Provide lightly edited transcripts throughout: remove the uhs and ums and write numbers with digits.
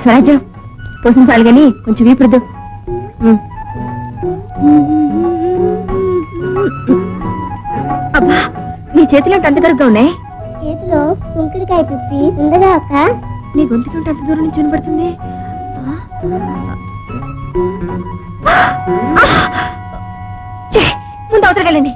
స్వరాజ్యం పోషించాలి కానీ కొంచెం వీపురుద్దు. అబ్బా నీ చేతిలో అంత కరుగ్గా ఉన్నాయి. చేతిలో కుంకుడికాయ పిప్పి ఉండగా అక్క. నీ గొంతుకుంటే అంత దూరం నుంచి వినపడుతుంది. ముందు అవతలకెళ్ళండి.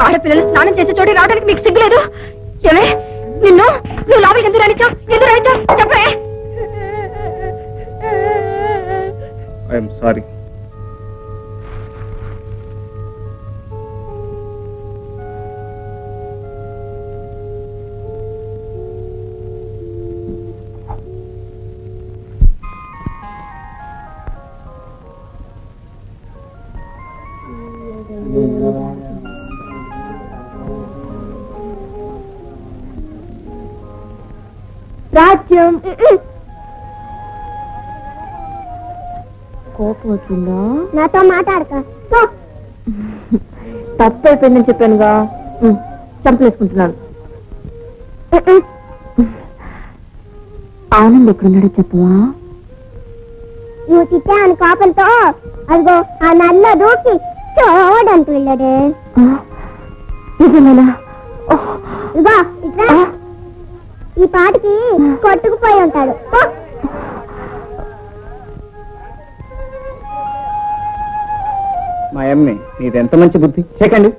ఆడపిల్లలు స్నానం చేసే చోటు రావడానికి మీకు సిగ్గులేదు? ఏమే నువ్వు లోపలికి ఎందుకు రానిచ్చావు? ఎందుకు రానిచ్చావు చెప్పే. I'm sorry. రాజ్యం కోపం వచ్చిందా? నాతో మాట్లాడక. తప్పు అయిపోయిందని చెప్పానుగా. చంపలేసుకుంటున్నాను. ఆనంద్ ఎక్కడున్నాడో చెప్పవా? నువ్వు తిట్టాను కోపంతో అదిగో ఆ నల్ల దూకి చూడంటూ వెళ్ళాడే. నిజమేనా? ఇగో ఇట్లా ఈ పాటికి కొట్టుకుపోయి ఉంటాడు. మా అమ్మి నీదెంత మంచి బుద్ధి. చెకండి.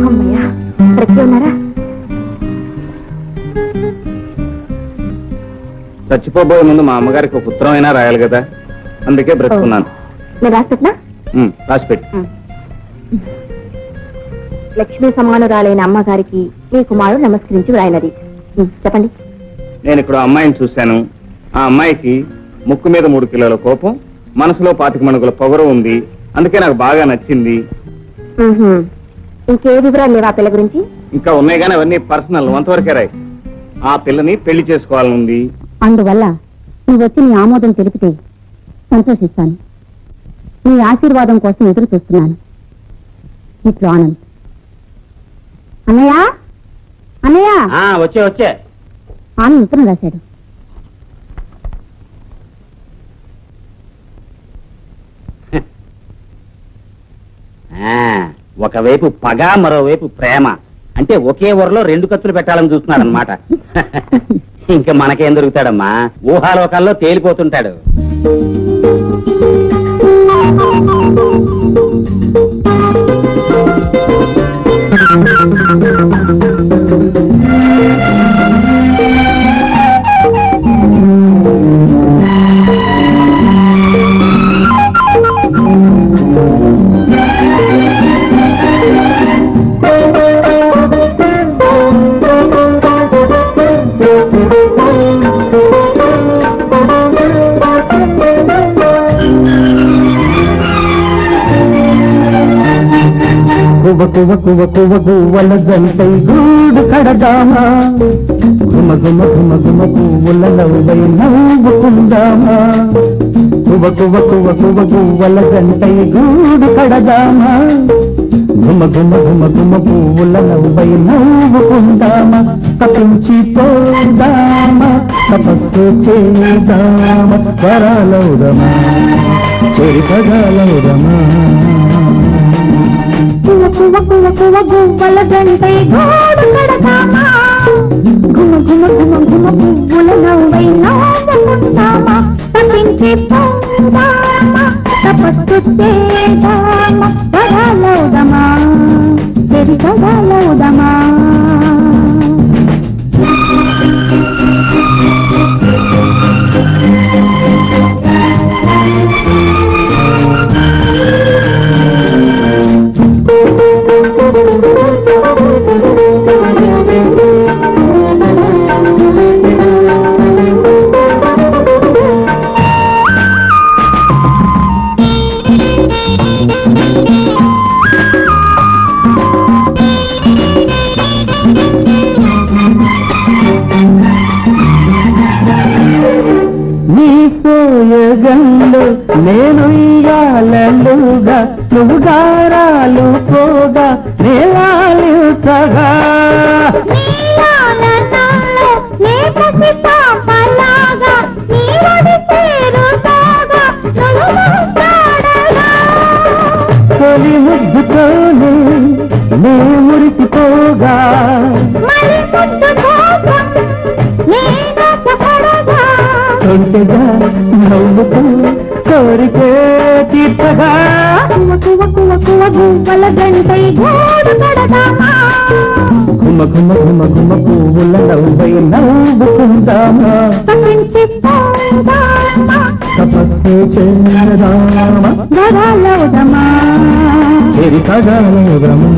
అమ్మయ్యా బ్రతికి ఉన్నారా? చచ్చిపోబోయే ముందు మా అమ్మగారికి ఒక ఉత్తరం అయినా రాయాలి కదా, అందుకే బ్రతుకున్నాను. నేను రాసిపెట్టినా? రాసిపెట్టి. లక్ష్మీ సమానురాలైన అమ్మగారికి మీ కుమారుడు నమస్కరించి వ్రాయినది. చెప్పండి. నేను ఇక్కడ అమ్మాయిని చూశాను. ఆ అమ్మాయికి ముక్కు మీద 3 కిలోల కోపం, మనసులో 25 మణుగుల పొగరు ఉంది. అందుకే నాకు బాగా నచ్చింది. ఇంకే వివరాలు లేవా పిల్ల గురించి? ఇంకా ఉన్నాయి కానీ అవన్నీ పర్సనల్, అంతవరకే రాయి. ఆ పిల్లని పెళ్లి చేసుకోవాలనుంది. అందువల్ల నువ్వు వచ్చి నీ ఆమోదం తెలిపితే సంతోషిస్తాను. నీ ఆశీర్వాదం కోసం ఎదురు చూస్తున్నాను. ఇట్లు ఆనంద్. అన్నయ్య అన్నయ్య. వచ్చే ఆనంద్ ఉత్తరం రాశాడు. ఒకవైపు పగ, మరోవైపు ప్రేమ. అంటే ఒకే ఊరలో 2 కత్తులు పెట్టాలని చూస్తున్నాడు అనమాట. ఇంకా మనకేం దొరుకుతాడమ్మా, ఊహాలోకాల్లో తేలిపోతుంటాడు. కువ కువ కువ గువ్వల జంటై గూడు కడదామా, గుమ గుమ గుమ గుమ పువ్వుల నవ్వై నవ్వుకుందామా. కువ కువ కువ కువ గువ్వల జంటై గూడు కడదామా, గుమ గుమ గుమ గుమ పువ్వుల నవ్వై నవ్వుకుందామా. తపించి పోదామా, తపస్సు చేద్దామా, వరాలౌదమా, చేరిపగాలౌదమా. కువ కువ కువ కువ గువ్వల గంటై గూడు కడదామా, గుమ గుమ గుమ గుమ పువ్వుల నవ్వై నవ్వుకుందామా. తపించి పోదామా, తపస్సు చేద్దామా, పోగా నువ్వు గారాలు పోగా నేలాలించగా తొలి ముద్దుతోనే నే మురిసిపోగా కొంటెగా నవ్వుతూ కోరికే తీర్చగా గువ్వల గంటై గోడు కడదామా గుమ గుమ గుమ గుమ పువ్వుల నవ్వై నవ్వుకుందామా తపస్సు చేరదామా గరాలవుదమా చెరి సగాలవుదమా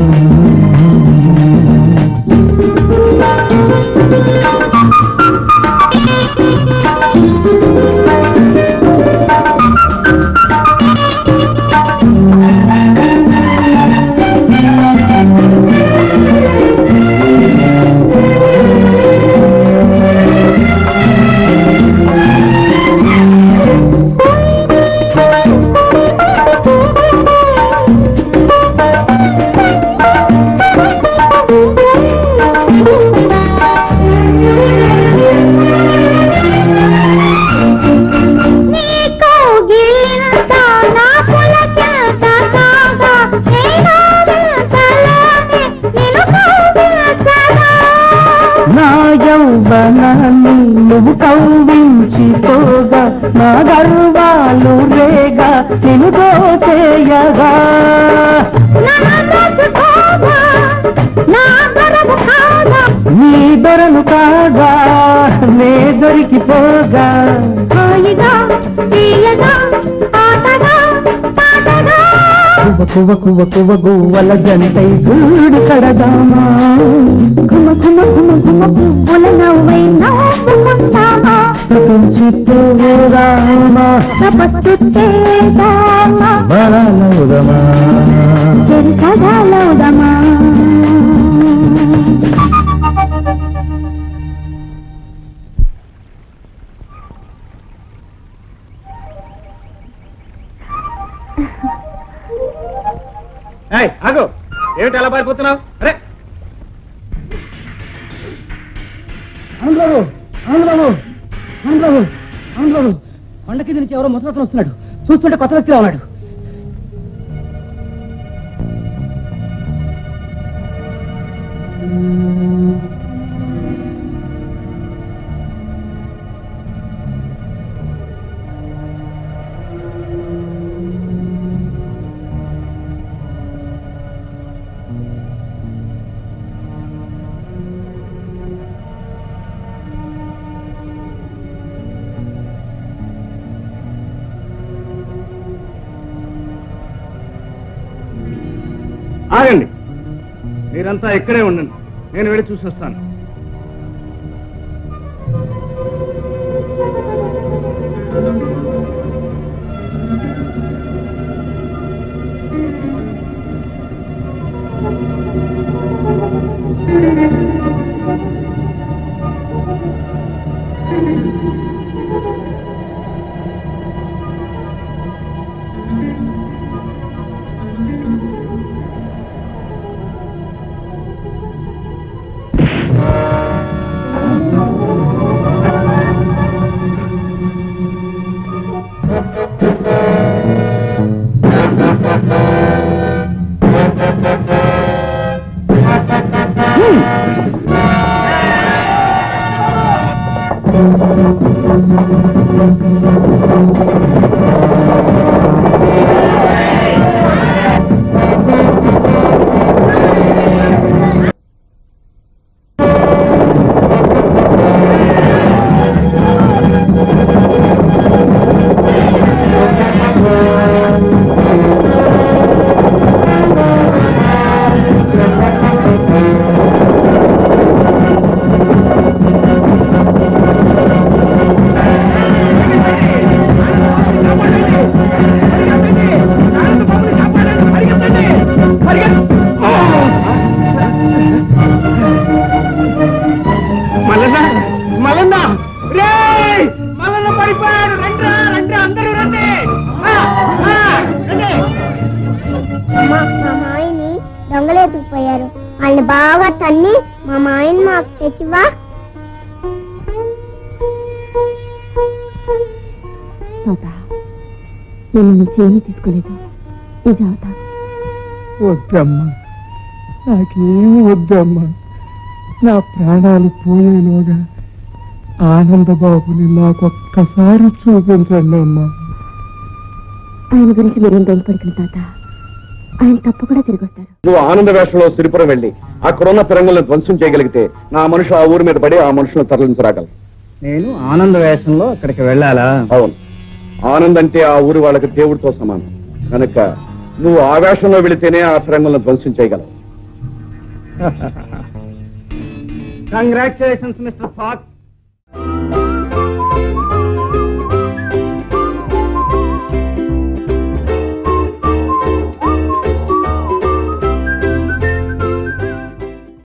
యౌవనాన్ని నువ్వు కౌవించిపోగా నా గర్వాలు రేగా నిన్ను దోచేయగా నీ దొరను కాగా నే దొరికిపోగా కువ కువ కువ గువ్వల జంటై గూడు కడదామా గుమ గుమ గుమ గుమ పువ్వుల నవ్వై నవ్వుకుందామా తుంచిపోరామా తపస్సు చేద్దామా బాలవుదమా చెరి సగాలవుదమా ఆగు ఏమిటి అలా పారిపోతున్నావు? అరే ఆనందబాబు ఆనందబాబు ఆనందబాబు ఆనందబాబు కొండ కింద నుంచి ఎవరో ముసలతను వస్తున్నాడు. చూస్తుంటే కొత్త వ్యక్తిలో ఉన్నాడు. ఆగండి, మీరంతా ఇక్కడే ఉండండి, నేను వెళ్ళి చూసి వస్తాను. మా మాయని దొంగలేతుకుపోయారు. వాళ్ళని బాగా తన్ని మా మాయని మాకు తెచ్చివా. నేను నీకేమీ తీసుకోలేదు. నిజావతా వద్దమ్మా, నాకేమి వద్దమ్మా. నా ప్రాణాలు పోయేలోగా ఆనందబాబుని నాకొక్కసారి చూపించండి అమ్మా. ఆయన గురించి మీరేం బయలుపడుతుంది తాత. ఆయన తప్పకుండా తిరిగి వస్తారు. నువ్వు ఆనంద వేషంలో సిరిపురం వెళ్ళి అక్కడున్న పిరంగులను ధ్వంసం చేయగలిగితే నా మనుషులు ఆ ఊరి మీద పడి ఆ మనుషులను తరలించరాగలరు. నేను ఆనంద వేషంలో అక్కడికి వెళ్ళాలా? అవును, ఆనంద్ అంటే ఆ ఊరి వాళ్ళకి దేవుడితో సమానం కనుక నువ్వు ఆ వేషంలో వెళితేనే ఆ పిరంగులను ధ్వంసం చేయగలవు. Congratulations mister pox.